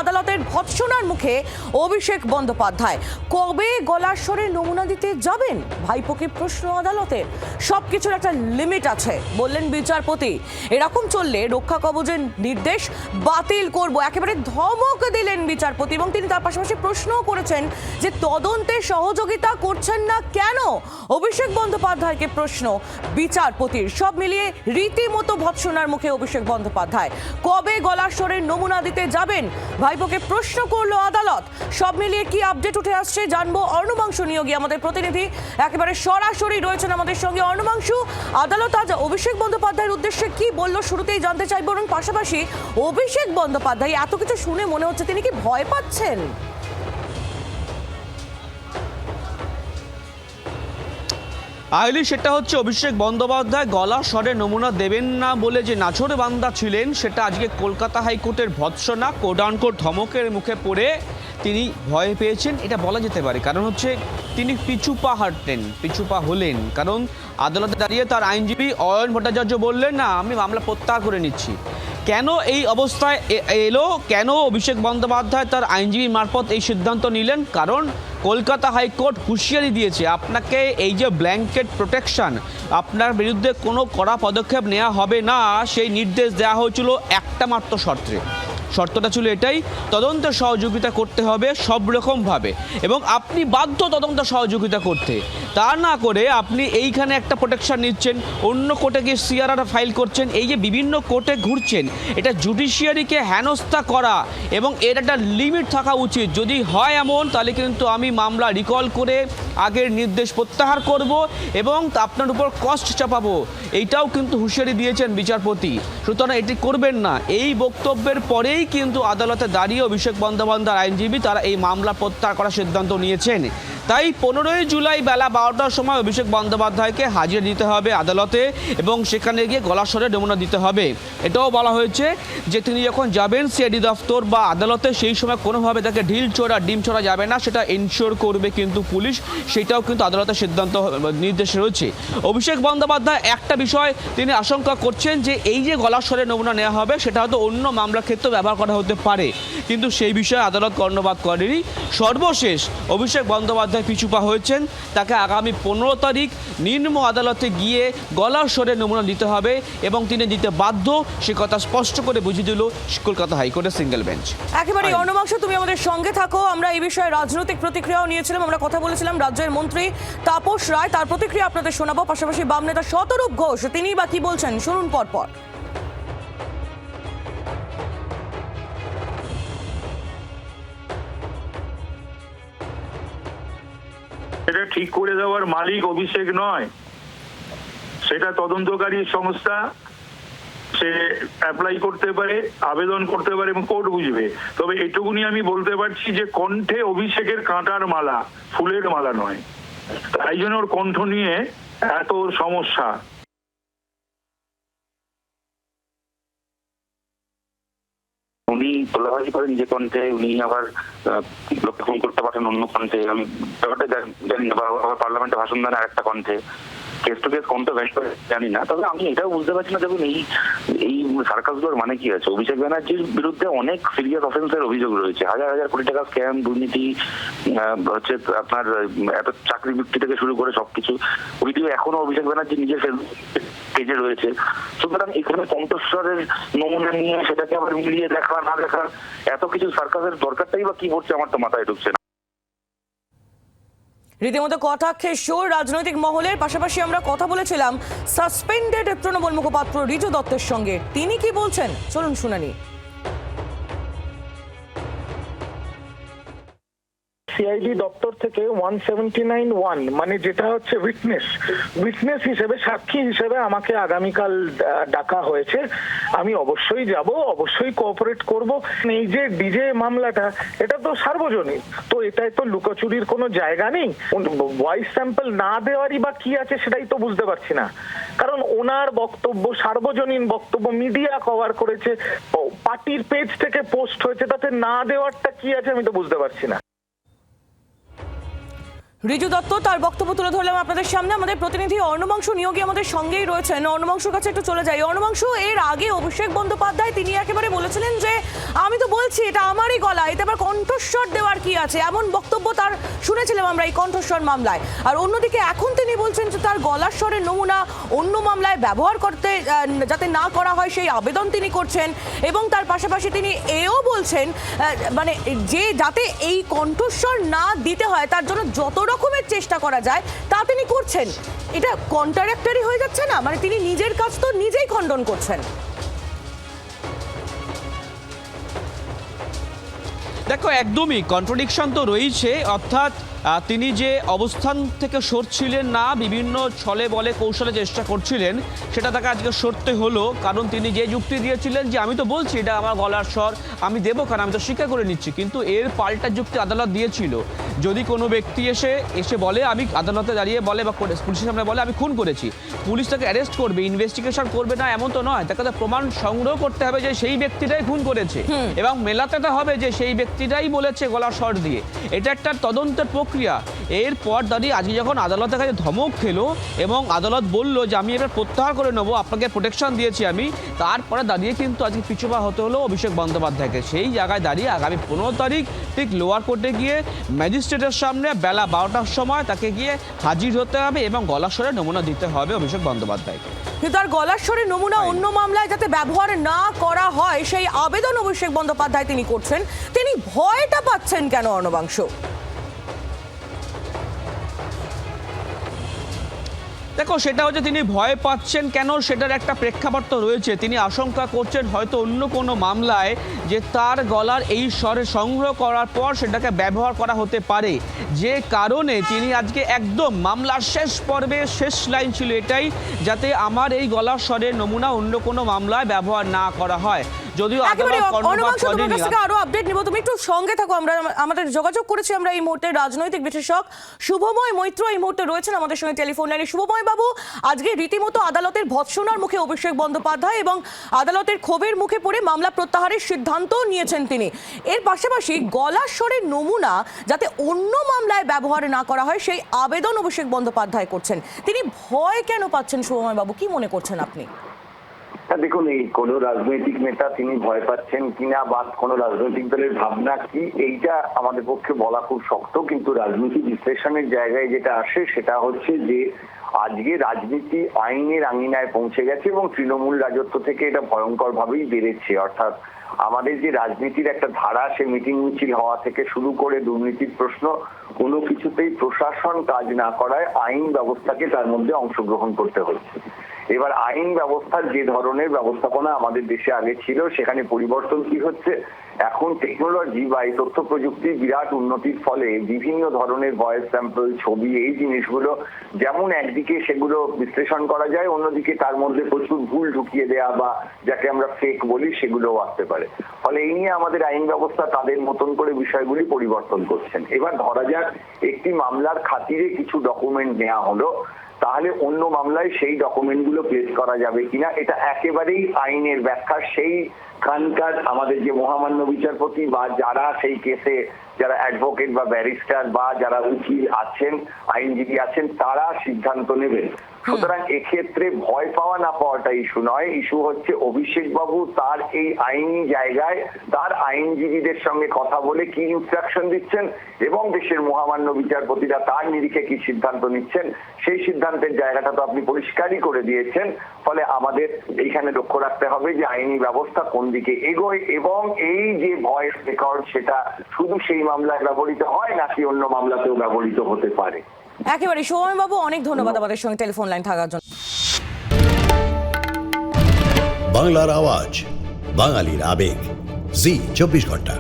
আদালতের ভৎসনার মুখে অভিষেক বন্দ্যোপাধ্যায় কবে গলার স্বরে নমুনা দিতে যাবেন? ভাইপোকে প্রশ্ন আদালতের। সবকিছুর একটা লিমিট আছে বললেন বিচারপতি। এরকম চললে রক্ষা কবচের নির্দেশ বাতিল করব, একেবারে ধমক দিলেন বিচারপতি। এবং তিনি তার পাশাপাশি প্রশ্নও করেছেন যে তদন্তে সহযোগিতা করছেন না কেন। অভিষেক বন্দ্যোপাধ্যায়কে প্রশ্ন বিচারপতির। সব মিলিয়ে রীতিমতো ভৎসনার মুখে অভিষেক বন্দ্যোপাধ্যায়। কবে গলার স্বরের নমুনা দিতে যাবেন ভাইপোকে প্রশ্ন করলো আদালত। সব মিলিয়ে কি আপডেট উঠে আসছে জানবো। অর্ণবাংশু নিয়োগী আমাদের প্রতিনিধি একেবারে সরাসরি রয়েছেন আমাদের সঙ্গে। অর্ণবাংশু, আদালত আজ অভিষেক বন্দ্যোপাধ্যায়ের উদ্দেশ্যে কি বললো শুরুতেই জানতে চাইবো, এবং পাশাপাশি অভিষেক বন্দ্যোপাধ্যায় এত কিছু শুনে মনে হচ্ছে তিনি কি ভয় পাচ্ছেন? আইলি, সেটা হচ্ছে অভিষেক বন্দ্যোপাধ্যায় গলা স্বরে নমুনা দেবেন না বলে যে নাছোড়বান্দা ছিলেন, সেটা আজকে কলকাতা হাইকোর্টের ভৎসনা কোডানকোট ধমকের মুখে পড়ে তিনি ভয় পেয়েছেন, এটা বলা যেতে পারে। কারণ হচ্ছে তিনি পিছুপা হলেন। কারণ আদালতে দাঁড়িয়ে তার আইনজীবী অয়ন ভট্টাচার্য বললেন, না আমি মামলা প্রত্যাহার করে নিচ্ছি। কেন এই অবস্থায় এলো, কেন অভিষেক বন্দ্যোপাধ্যায় তার আইনজীবী মারফত এই সিদ্ধান্ত নিলেন? কারণ কলকাতা হাইকোর্ট হুঁশিয়ারি দিয়েছে, আপনাকে এই যে ব্ল্যাঙ্কেট প্রোটেকশন, আপনার বিরুদ্ধে কোনো কড়া পদক্ষেপ নেওয়া হবে না, সেই নির্দেশ দেওয়া হয়েছিল একটা মাত্র শর্তে। শর্তটা ছিল এটাই, তদন্তে সহযোগিতা করতে হবে সব রকমভাবে, এবং আপনি বাধ্য তদন্ত সহযোগিতা করতে। তা না করে আপনি এইখানে একটা প্রোটেকশন নিচ্ছেন, অন্য কোর্টে গিয়ে সিআরআর ফাইল করছেন, এই যে বিভিন্ন কোর্টে ঘুরছেন, এটা জুডিশিয়ারিকে হেনস্থা করা, এবং এর একটা লিমিট থাকা উচিত। যদি হয় এমন, তাহলে কিন্তু আমি মামলা রিকল করে আগের নির্দেশ প্রত্যাহার করব এবং আপনার উপর কস্ট চাপাবো। এইটাও কিন্তু হুঁশিয়ারি দিয়েছেন বিচারপতি। সুতরাং এটি করবেন না। এই বক্তব্যের পরেই কিন্তু আদালতে দাঁড়িয়ে অভিষেক বন্দ্যোপাধ্যায়ের আইনজীবী তারা এই মামলা প্রত্যাহার করার সিদ্ধান্ত নিয়েছেন। তাই 15ই জুলাই বেলা 12টার সময় অভিষেক বন্দ্যোপাধ্যায়কে হাজির দিতে হবে আদালতে, এবং সেখানে গিয়ে গলার স্বরে নমুনা দিতে হবে। এটাও বলা হয়েছে যে তিনি যখন যাবেন সিআইডি দফতর বা আদালতে, সেই সময় কোনোভাবে তাকে ঢিল ছোড়া ডিম ছোড়া যাবে না, সেটা এনশিওর করবে কিন্তু পুলিশ। সেটাও কিন্তু আদালতের সিদ্ধান্ত নির্দেশ রয়েছে। অভিষেক বন্দ্যোপাধ্যায় একটা বিষয় তিনি আশঙ্কা করছেন যে এই যে গলার স্বরে নমুনা নেওয়া হবে, সেটা হয়তো অন্য মামলার ক্ষেত্রে ব্যবহার করা হতে পারে, কিন্তু সেই বিষয়ে আদালত কর্ণপাত করেনি। সর্বশেষ অভিষেক বন্দ্যোপাধ্যায় পিছুপা হয়েছেন, তাকে আগামী 15 তারিখ নিম্ন আদালতে গিয়ে গলার স্বরে নমুনা দিতে হবে, এবং তিনি দিতে বাধ্য, সে কথা স্পষ্ট করে বুঝিয়ে দিল কলকাতা হাইকোর্টের সিঙ্গেল বেঞ্চ। একেবারে অর্ণবাংশু, তুমি আমাদের সঙ্গে থাকো। আমরা এই বিষয়ে রাজনৈতিক প্রতিক্রিয়াও নিয়েছিলাম, আমরা কথা বলেছিলাম রাজ্যের মন্ত্রী তাপস রায়, তার প্রতিক্রিয়া আপনাদের শোনাবো। পাশাপাশি বাম নেতা শতরূপ ঘোষ, তিনি বা কি বলছেন শুনুন পরপর। এটা ঠিক করে দেওয়ার মালিক অভিষেক নয়, সেটা তদন্তকারী সংস্থা। সে অ্যাপ্লাই করতে পারে, আবেদন করতে পারে, এবং কোর্ট বুঝবে। তবে এটুকুনি আমি বলতে পারছি যে কণ্ঠে অভিষেকের কাঁটার মালা, ফুলের মালা নয়। তাই জন্য ওর কণ্ঠ নিয়ে এত সমস্যা। উনি তোলাবাজি করে নিজে কণ্ঠে, উনি আবার লোককে ফোন করতে পারেন অন্য কণ্ঠে। আমি ব্যাপারটা জানি না, বা আবার পার্লামেন্টে ভাষণ দেন আর একটা কণ্ঠে। কেস টু কেস কণ্ঠ ব্যাস করে জানি না। তবে আমি এটাও বুঝতে পারছি না, দেখুন এই সার্কাসগুলোর মানে কি আছে? অভিষেক ব্যানার্জির বিরুদ্ধে অনেক সিরিয়াস অফেন্সের অভিযোগ রয়েছে, হাজার হাজার কোটি টাকা স্ক্যাম, দুর্নীতি, হচ্ছে আপনার এত চাকরি বিক্রি থেকে শুরু করে সবকিছু ভিডিও এখনো অভিষেক ব্যানার্জি নিজের পেজে রয়েছে। সুতরাং এখানে কণ্ঠস্বরের নমুনা নিয়ে সেটাকে আবার মিলিয়ে দেখা না দেখা, এত কিছু সার্কাসের দরকারটাই বা কি পড়ছে আমার তো মাথায় ঢুকছে না। রীতিমতো কটাক্ষের সুর রাজনৈতিক মহলের। পাশাপাশি আমরা কথা বলেছিলাম সাসপেন্ডেড তৃণমূল মুখপাত্র রিজু দত্তের সঙ্গে, তিনি কি বলছেন চলুন শুনে নিই। সিআইডি দপ্তর থেকে 179(1) মানে যেটা হচ্ছে উইটনেস হিসেবে, সাক্ষী হিসেবে আমাকে আগামীকাল ডাকা হয়েছে। আমি অবশ্যই যাব, অবশ্যই কোঅপারেট করব। এই যে ডিজে মামলাটা, এটা তো সার্বজনীন, তো এটাই তো লুকোচুরির কোনো জায়গা নেই। ভয়েস স্যাম্পল না দেওয়ারই বা কি আছে সেটাই তো বুঝতে পারছি না। কারণ ওনার বক্তব্য সার্বজনীন বক্তব্য, মিডিয়া কভার করেছে, পার্টির পেজ থেকে পোস্ট হয়েছে, তাতে না দেওয়ারটা কি আছে আমি তো বুঝতে পারছি না। রিজু দত্ত তার বক্তব্য তুলে ধরলাম আপনাদের সামনে। আমাদের প্রতিনিধি অর্ণবাংশু নিয়োগী আমাদের সঙ্গেই রয়েছেন। অর্ণবাংশুর কাছে একটু চলে যাই। অর্ণবাংশু, এর আগে অভিষেক বন্দ্যোপাধ্যায় তিনি একেবারে বলেছিলেন যে আমি তো বলছি এটা আমারই গলা, এতে আবার কণ্ঠস্বর দেওয়ার কি আছে, এমন বক্তব্য তার শুনেছিলাম আমরা এই কণ্ঠস্বর মামলায়। আর অন্যদিকে এখন তিনি বলছেন যে তার গলার স্বরের নমুনা অন্য মামলায় ব্যবহার করতে যাতে না করা হয় সেই আবেদন তিনি করছেন, এবং তার পাশাপাশি তিনি এও বলছেন মানে যে যাতে এই কণ্ঠস্বর না দিতে হয় তার জন্য যত রকমের চেষ্টা করা যায় তা তিনি করছেন। এটা কন্ট্রাডিক্টরি হয়ে যাচ্ছে না? মানে তিনি নিজের কাজ তো নিজেই খণ্ডন করছেন। দেখো, একদমই কন্ট্রাডিকশন তো রয়েছে। অর্থাৎ তিনি যে অবস্থান থেকে সরছিলেন না, বিভিন্ন ছলে বলে কৌশলে চেষ্টা করছিলেন, সেটা তাকে আজকে সরতে হলো। কারণ তিনি যে যুক্তি দিয়েছিলেন যে আমি তো বলছি এটা আমার গলার স্বর, আমি দেবো কারণ আমি তো স্বীকার করে নিচ্ছি, কিন্তু এর পাল্টা যুক্তি আদালত দিয়েছিল। যদি কোনো ব্যক্তি এসে বলে আমি আদালতে দাঁড়িয়ে বলে বা পুলিশের সামনে বলে আমি খুন করেছি, পুলিশ তাকে অ্যারেস্ট করবে, ইনভেস্টিগেশন করবে না এমন তো নয়। তাকে প্রমাণ সংগ্রহ করতে হবে যে সেই ব্যক্তিটাই খুন করেছে এবং মেলাতে হবে যে সেই ব্যক্তিটাই বলেছে গলার স্বর দিয়ে। এটা একটা তদন্তের প্রক্রিয়া। এরপর দাঁড়িয়ে আজকে যখন আদালতের কাছে ধমক খেলো এবং আদালত বলল যে আমি এবার প্রত্যাহার করে নেবো, আপনাকে প্রোটেকশন দিয়েছি আমি, তারপরে দাঁড়িয়ে কিন্তু আজকে পিছুপা হতে হলো অভিষেক বন্দ্যোপাধ্যায়কে। সেই জায়গায় দাঁড়িয়ে আগামী 15 তারিখ ঠিক লোয়ার কোর্টে গিয়ে ম্যাজিস্ট্রেটের সামনে বেলা 12টার সময় তাকে গিয়ে হাজির হতে হবে এবং গলার স্বরের নমুনা দিতে হবে অভিষেক বন্দ্যোপাধ্যায়কে। কিন্তু তার গলার স্বরের নমুনা অন্য মামলায় যাতে ব্যবহার না করা হয় সেই আবেদন অভিষেক বন্দ্যোপাধ্যায় তিনি করছেন। তিনি ভয়টা পাচ্ছেন কেন অর্ণবাংশু? দেখো, সেটা হচ্ছে তিনি ভয় পাচ্ছেন কেন সেটার একটা প্রেক্ষাপট তো রয়েছে। তিনি আশঙ্কা করছেন হয়তো অন্য কোনো মামলায় যে তার গলার এই স্বরে সংগ্রহ করার পর সেটাকে ব্যবহার করা হতে পারে, যে কারণে তিনি আজকে একদম মামলার শেষ পর্বে শেষ লাইন ছিল এটাই, যাতে আমার এই গলার স্বরের নমুনা অন্য কোনো মামলায় ব্যবহার না করা হয়। যদিও আরো আপডেট নিব, তুমি একটু সঙ্গে থাকো। আমরা আমাদের যোগাযোগ করেছি আমরা এই মুহূর্তে রাজনৈতিক বিশ্লেষক শুভময় মৈত্র এই মুহূর্তে রয়েছেন আমাদের সঙ্গে টেলিফোন লাইনে। শুভময় বাবু, আজকে রীতিমতো আদালতের ভৎসনার মুখে অভিষেক বন্দ্যোপাধ্যায় এবং আদালতের ক্ষোভের মুখে পড়ে মামলা প্রত্যাহারের সিদ্ধান্ত নিয়েছেন তিনি। এর পাশাপাশি গলার স্বরের নমুনা যাতে অন্য মামলায় ব্যবহার না করা হয় সেই আবেদন অভিষেক বন্দ্যোপাধ্যায় করছেন। তিনি ভয় কেন পাচ্ছেন শুভময় বাবু, কি মনে করছেন আপনি? দেখুন, এই কোন রাজনৈতিক নেতা তিনি ভয় পাচ্ছেন কিনা বা কোন রাজনৈতিক দলের ভাবনা কি, এইটা আমাদের পক্ষে বলা খুব শক্ত। কিন্তু রাজনীতি বিশ্লেষণের জায়গায় যেটা আসে সেটা হচ্ছে যে আজকে রাজনীতি আইনের আঙিনায় পৌঁছে গেছে এবং তৃণমূল রাজত্ব থেকে এটা ভয়ঙ্কর ভাবেই বেড়েছে। অর্থাৎ আমাদের যে রাজনীতির একটা ধারা, সে মিটিং মিছিল হওয়া থেকে শুরু করে দুর্নীতির প্রশ্ন, কোনো কিছুতেই প্রশাসন কাজ না করায় আইন ব্যবস্থাকে তার মধ্যে অংশগ্রহণ করতে হচ্ছে। এবার আইন ব্যবস্থার যে ধরনের ব্যবস্থাপনা আমাদের দেশে আগে ছিল সেখানে পরিবর্তন কি হচ্ছে, এখন টেকনোলজি বা এই তথ্য প্রযুক্তির বিরাট উন্নতির ফলে বিভিন্ন ধরনের ভয়েস স্যাম্পল, ছবি, এই জিনিসগুলো যেমন একদিকে সেগুলো বিশ্লেষণ করা যায়, অন্যদিকে তার মধ্যে প্রচুর ভুল ঢুকিয়ে দেয়া বা যাকে আমরা ফেক বলি সেগুলোও আসতে পারে। ফলে এই নিয়ে আমাদের আইন ব্যবস্থা তাদের মতন করে বিষয়গুলি পরিবর্তন করছেন। এবার ধরা যাক একটি মামলার খাতিরে কিছু ডকুমেন্ট নেওয়া হলো, তাহলে অন্য মামলায় সেই ডকুমেন্টগুলো পেশ করা যাবে কিনা, এটা একেবারেই আইনের ব্যাখ্যা সেই খানকার আমাদের যে মহামান্য বিচারপতি বা যারা সেই কেসে যারা অ্যাডভোকেট বা ব্যারিস্টার বা যারা উকিল আছেন, আইনজীবী আছেন, তারা সিদ্ধান্ত নেবেন। সুতরাং এক্ষেত্রে ভয় পাওয়া না পাওয়াটা ইস্যু নয়, ইস্যু হচ্ছে অভিষেক বাবু তার এই আইনি জায়গায় তার আইনজীবীদের সঙ্গে কথা বলে কি ইনস্ট্রাকশন দিচ্ছেন এবং দেশের মহামান্য বিচারপতিরা তার নিরিখে কি সিদ্ধান্ত নিচ্ছেন, সেই সিদ্ধান্তের জায়গাটা তো আপনি পরিষ্কারই করে দিয়েছেন। ফলে আমাদের এইখানে লক্ষ্য রাখতে হবে যে আইনি ব্যবস্থা কোন দিকে এগোয় এবং এই যে ভয়েস রেকর্ড সেটা শুধু সেই মামলায় ব্যবহৃত হয় নাকি অন্য মামলাতেও ব্যবহৃত হতে পারে। একেবারে শুভময় বাবু, অনেক ধন্যবাদ আমাদের সঙ্গে টেলিফোন লাইন থাকার জন্য। বাংলার আওয়াজ, বাঙালির আবেগ, জি 24 ঘন্টা।